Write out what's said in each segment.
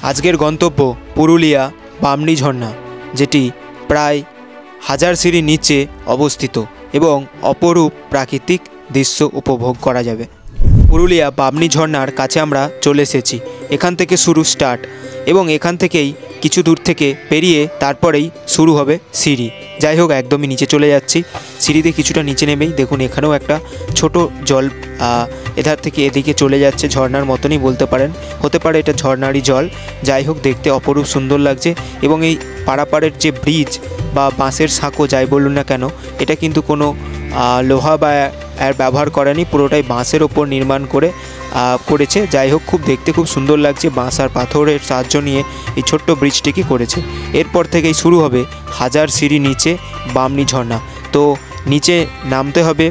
আজকের গন্তব্য পুরুলিয়া বামনি ঝর্ণা, যেটি প্রায় 1000 সিঁড়ি নিচে অবস্থিত এবং অপরূপ প্রাকৃতিক দৃশ্য উপভোগ করা যাবে। পুরুলিয়া বামনি ঝর্ণার কাছে আমরা চলে এসেছি। এখান থেকে শুরু স্টার্ট এবং এখান থেকেই কিছু দূর থেকে পেরিয়ে তারপরেই শুরু হবে সিঁড়ি। যাই হোক, একদমই নিচে চলে যাচ্ছি। সিঁড়িতে কিছুটা নিচে নেমেই দেখুন এখানেও একটা ছোট জল এধার থেকে এদিকে চলে যাচ্ছে, ঝর্ণার মতনই বলতে পারেন, হতে পারে এটা ঝর্ণারই জল। যাই হোক, দেখতে অপরূপ সুন্দর লাগছে এবং এই পারাপারের যে ব্রিজ বা বাঁশের সাঁকো যাই বলুন না কেন, এটা কিন্তু কোনো লোহা বা এর ব্যবহার করেনি, পুরোটাই বাঁশের ওপর নির্মাণ করেছে। যাই হোক, দেখতে খুব সুন্দর লাগছে। বাঁশ আর পাথরের সাহায্য নিয়ে এই ছোট্ট ব্রিজটিকে করেছে। এরপর থেকেই শুরু হবে 1000 সিঁড়ি নিচে বামনি ঝর্ণা। তো নিচে নামতে হবে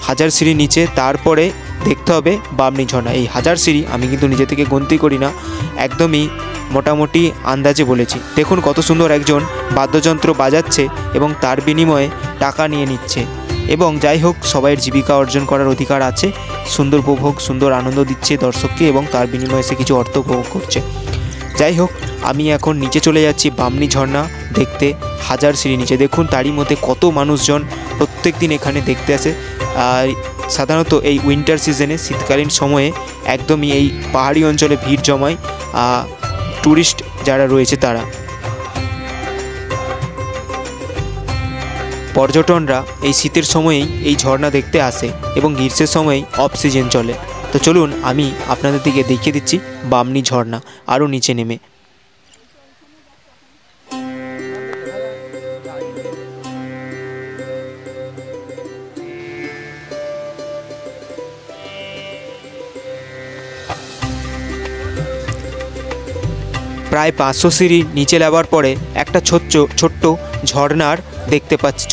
1000 সিঁড়ি নিচে, তারপরে দেখতে হবে বামনি ঝর্ণা। এই 1000 সিঁড়ি আমি কিন্তু নিজে থেকে গণতি করি না, একদমই মোটামুটি আন্দাজে বলেছি। দেখুন কত সুন্দর একজন বাদ্যযন্ত্র বাজাচ্ছে এবং তার বিনিময়ে টাকা নিয়ে নিচ্ছে। এবং যাই হোক, সবাইয়ের জীবিকা অর্জন করার অধিকার আছে। সুন্দর উপভোগ, সুন্দর আনন্দ দিচ্ছে দর্শককে এবং তার বিনিময়ে সে কিছু অর্থ উপভোগ করছে। যাই হোক, আমি এখন নিচে চলে যাচ্ছি বামনি ঝর্ণা দেখতে। 1000 সিঁড়ি নিচে দেখুন, তারই মধ্যে কত মানুষজন প্রত্যেক দিন এখানে দেখতে আসে। সাধারণত এই উইন্টার সিজনে, শীতকালীন সময়ে একদমই এই পাহাড়ি অঞ্চলে ভিড় জমায় ট্যুরিস্ট যারা রয়েছে তারা। পর্যটনরা এই শীতের সময়েই এই ঝর্ণা দেখতে আসে এবং গ্রীষ্মের সময়েই অফ সিজন চলে। তো চলুন আমি আপনাদের দিকে দেখিয়ে দিচ্ছি বামনি ঝর্ণা আরও নিচে নেমে। প্রায় 500 সিঁড়ি নিচে নামার পরে একটা ছোট্ট ঝর্ণার দেখতে পাচ্ছি,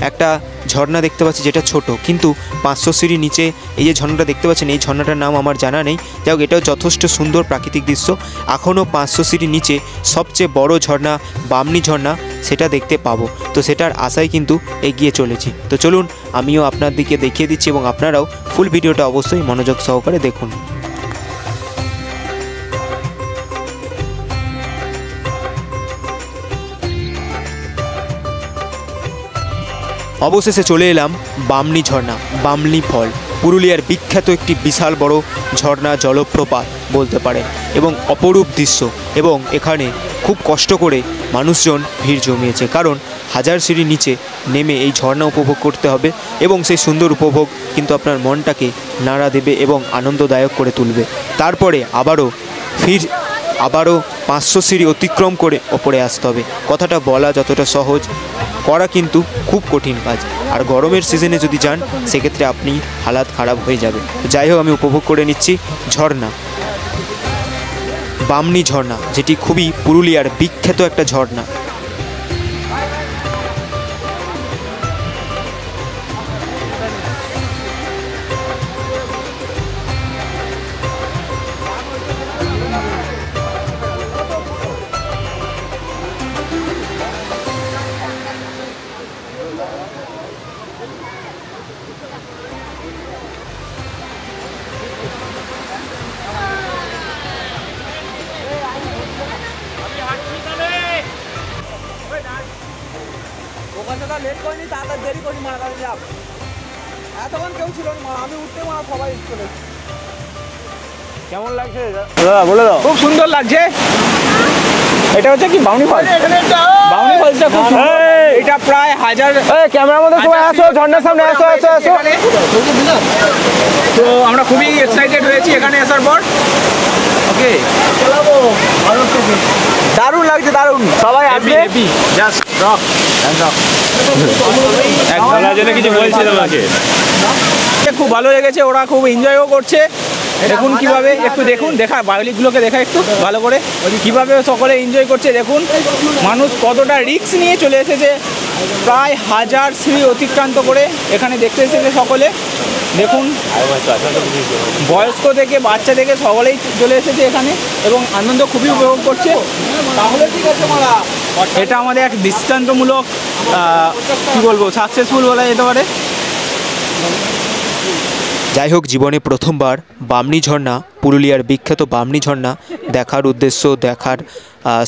একটা ঝর্ণা দেখতে পাচ্ছি যেটা ছোট, কিন্তু 500 সিঁড়ি নিচে এই যে ঝর্ণাটা দেখতে পাচ্ছেন, এই ঝর্ণাটার নাম আমার জানা নেই। যাই হোক, এটাও যথেষ্ট সুন্দর প্রাকৃতিক দৃশ্য। এখনও 500 সিঁড়ি নিচে সবচেয়ে বড় ঝর্ণা বামনি ঝর্ণা, সেটা দেখতে পাবো। তো সেটার আশায় কিন্তু এগিয়ে চলেছি। তো চলুন আমিও আপনার দিকে দেখিয়ে দিচ্ছি এবং আপনারাও ফুল ভিডিওটা অবশ্যই মনোযোগ সহকারে দেখুন। অবশেষে চলে এলাম বামনি ঝর্ণা, বামনি ফল, পুরুলিয়ার বিখ্যাত একটি বিশাল বড় ঝর্ণা, জলপ্রপাত বলতে পারেন এবং অপরূপ দৃশ্য। এবং এখানে খুব কষ্ট করে মানুষজন ভিড় জমিয়েছে, কারণ 1000 সিঁড়ি নিচে নেমে এই ঝর্ণা উপভোগ করতে হবে এবং সেই সুন্দর উপভোগ কিন্তু আপনার মনটাকে নাড়া দেবে এবং আনন্দদায়ক করে তুলবে। তারপরে আবারও 500 সিঁড়ি অতিক্রম করে ওপরে আসতে হবে। কথাটা বলা যতটা সহজ, করা কিন্তু খুব কঠিন কাজ। আর গরমের সিজনে যদি যান, সেক্ষেত্রে আপনি হালাত খারাপ হয়ে যাবে। যাই হোক, আমি উপভোগ করে নিচ্ছি ঝর্ণা, বামনি ঝর্ণা, যেটি খুবই পুরুলিয়ার বিখ্যাত একটা ঝর্ণা। লেট করিনি, তাড়াতাড়ি দেরি করি, মারা গাড়ি যাব। এতক্ষণ কেউ ছিল না, আমি উঠতে মারা সবাই চলে। কেমন লাগছে বলে দাও? খুব সুন্দর লাগছে। এটা হচ্ছে কি বামনি ফল? বামনি ফলটা খুব সুন্দর। এটা প্রায় 1000। ক্যামেরার মধ্যে সবাই আসো, ঝর্ণার সামনে আসো আসো আসো। তো আমরা খুবই এক্সাইটেড হয়েছি এখানে আসার পর। ওকে, দারুণ লাগছে, দারুণ। সবাই আসবে, জাস্ট রক এন্ড রক। এক ভালো জন্য কিছু বলছি তোমাকে, খুব ভালো লেগেছে, ওরা খুব এনজয়ও করছে। দেখুন কিভাবে, একটু দেখুন, দেখা বায়োলিকগুলোকে দেখা একটু ভালো করে, কিভাবে সকলে এনজয় করছে। দেখুন মানুষ কতটা রিস্ক নিয়ে চলে এসেছে, প্রায় 1000 সিঁড়ি অতিক্রান্ত করে এখানে দেখতে এসেছে সকলে। দেখুন, বয়স্ক থেকে বাচ্চা থেকে সকলেই চলে এসেছে এখানে এবং আনন্দ খুবই উপভোগ করছে। তাহলে ঠিক আছে মারা, এটা আমাদের এক দৃষ্টান্তমূলক কী বলবো, সাকসেসফুল বলা যেতে পারে। যাই হোক, জীবনে প্রথমবার বামনি ঝর্ণা, পুরুলিয়ার বিখ্যাত বামনি ঝর্ণা দেখার উদ্দেশ্য, দেখার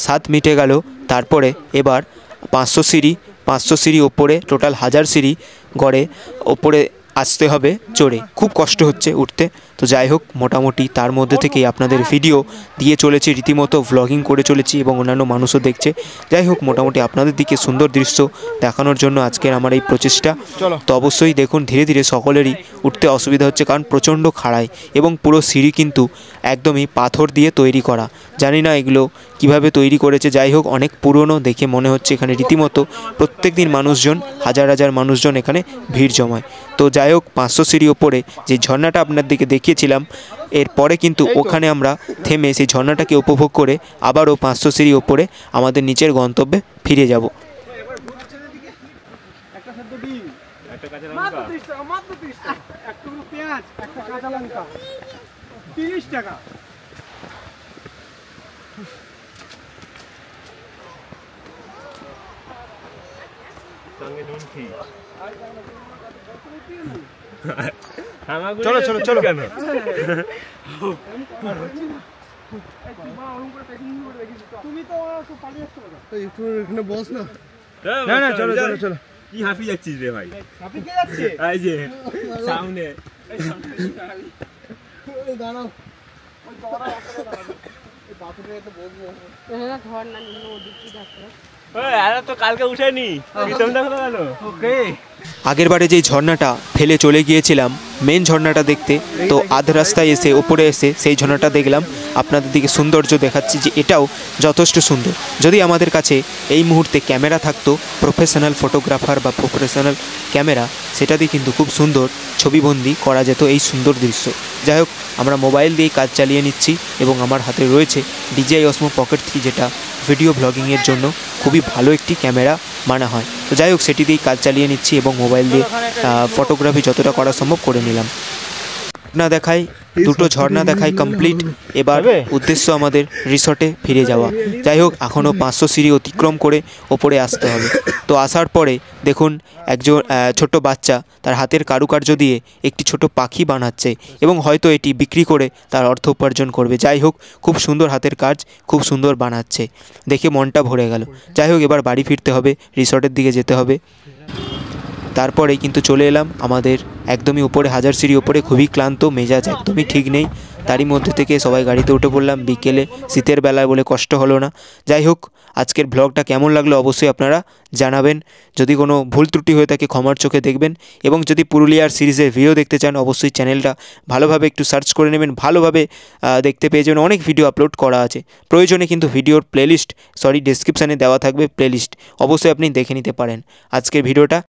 স্বাদ মিটে গেল। তারপরে এবার 500 সিঁড়ি ওপরে, টোটাল 1000 সিঁড়ি গড়ে ওপরে আসতে হবে চড়ে। খুব কষ্ট হচ্ছে উঠতে। তো যাই হোক, মোটামুটি তার মধ্যে থেকেই আপনাদের ভিডিও দিয়ে চলেছি, রীতিমতো ভ্লগিং করে চলেছি এবং অন্যান্য মানুষও দেখছে। যাই হোক, মোটামুটি আপনাদের দিকে সুন্দর দৃশ্য দেখানোর জন্য আজকের আমার এই প্রচেষ্টা। তো অবশ্যই দেখুন, ধীরে ধীরে সকলেরই উঠতে অসুবিধা হচ্ছে, কারণ প্রচণ্ড খাড়াই এবং পুরো সিঁড়ি কিন্তু একদমই পাথর দিয়ে তৈরি করা। জানি না এগুলো কিভাবে তৈরি করেছে। যাই হোক, অনেক পুরনো দেখে মনে হচ্ছে। এখানে রীতিমতো প্রত্যেক দিন মানুষজন, হাজার হাজার মানুষজন এখানে ভিড় জমায়। তো যাই হোক, 500 সিঁড়ি ওপরে যে ঝর্ণাটা আপনার দিকে দেখিয়েছিলাম, এরপরে কিন্তু ওখানে আমরা থেমে সেই ঝর্ণাটাকে উপভোগ করে আবারও 500 সিঁড়ি ওপরে আমাদের নিচের গন্তব্যে ফিরে যাব। চলো চলো চলো কেন এখানে বস না। না না চলো চলো চলো কি হাঁপি যাচ্ছিস রে ভাই? হাঁপি কে যাচ্ছে? এই যে সামনে দাঁড়াও তো কালকে উঠেনি, আগেরবারে যেই ঝর্ণাটা ফেলে চলে গিয়েছিলাম মেন ঝর্ণাটা দেখতে, তো আধ রাস্তায় এসে ওপরে এসে সেই ঝর্ণাটা দেখলাম। আপনাদের দিকে সৌন্দর্য দেখাচ্ছি যে এটাও যথেষ্ট সুন্দর। যদি আমাদের কাছে এই মুহূর্তে ক্যামেরা থাকতো, প্রফেশনাল ফটোগ্রাফার বা প্রফেশনাল ক্যামেরা, সেটা দিয়ে কিন্তু খুব সুন্দর ছবিবন্দি করা যেত এই সুন্দর দৃশ্য। যাই হোক, আমরা মোবাইল দিয়েই কাজ চালিয়ে নিচ্ছি এবং আমার হাতে রয়েছে DJI Osmo Pocket 3, যেটা ভিডিও ব্লগিংয়ের জন্য খুবই ভালো একটি ক্যামেরা মানা হয়। তো যাই হোক, সেটি দিয়েই কাজ চালিয়ে নিচ্ছি এবং মোবাইল দিয়ে ফটোগ্রাফি যতটা করা সম্ভব করে নিলাম। না দেখাই, দুটো ঝর্ণা দেখাই কমপ্লিট। এবার উদ্দেশ্য আমাদের রিসর্টে ফিরে যাওয়া। যাই হোক, এখনও 500 সিঁড়ি অতিক্রম করে ওপরে আসতে হবে। তো আসার পরে দেখুন, একজন ছোট বাচ্চা তার হাতের কারুকার্য দিয়ে একটি ছোট পাখি বানাচ্ছে এবং হয়তো এটি বিক্রি করে তার অর্থ উপার্জন করবে। যাই হোক, খুব সুন্দর হাতের কাজ, খুব সুন্দর বানাচ্ছে, দেখে মনটা ভরে গেল। যাই হোক, এবার বাড়ি ফিরতে হবে, রিসর্টের দিকে যেতে হবে। তারপরে কিন্তু চলে এলাম আমাদের একদমই উপরে, 1000 সিঁড়ি ওপরে। খুবই ক্লান্ত, মেজাজ একদমই ঠিক নেই। তারই মধ্যে থেকে সবাই গাড়িতে উঠে পড়লাম বিকেলে, শীতের বেলায় বলে কষ্ট হলো না। যাই হোক, আজকের ব্লগটা কেমন লাগলো অবশ্যই আপনারা জানাবেন। যদি কোনো ভুল ত্রুটি হয়ে থাকে ক্ষমার চোখে দেখবেন, এবং যদি পুরুলিয়ার সিরিজের ভিডিও দেখতে চান অবশ্যই চ্যানেলটা ভালোভাবে একটু সার্চ করে নেবেন, ভালোভাবে দেখতে পেয়ে যাবেন। অনেক ভিডিও আপলোড করা আছে, প্রয়োজনে কিন্তু ভিডিওর প্লেলিস্ট ডেসক্রিপশানে দেওয়া থাকবে প্লেলিস্ট, অবশ্যই আপনি দেখে নিতে পারেন। আজকের ভিডিওটা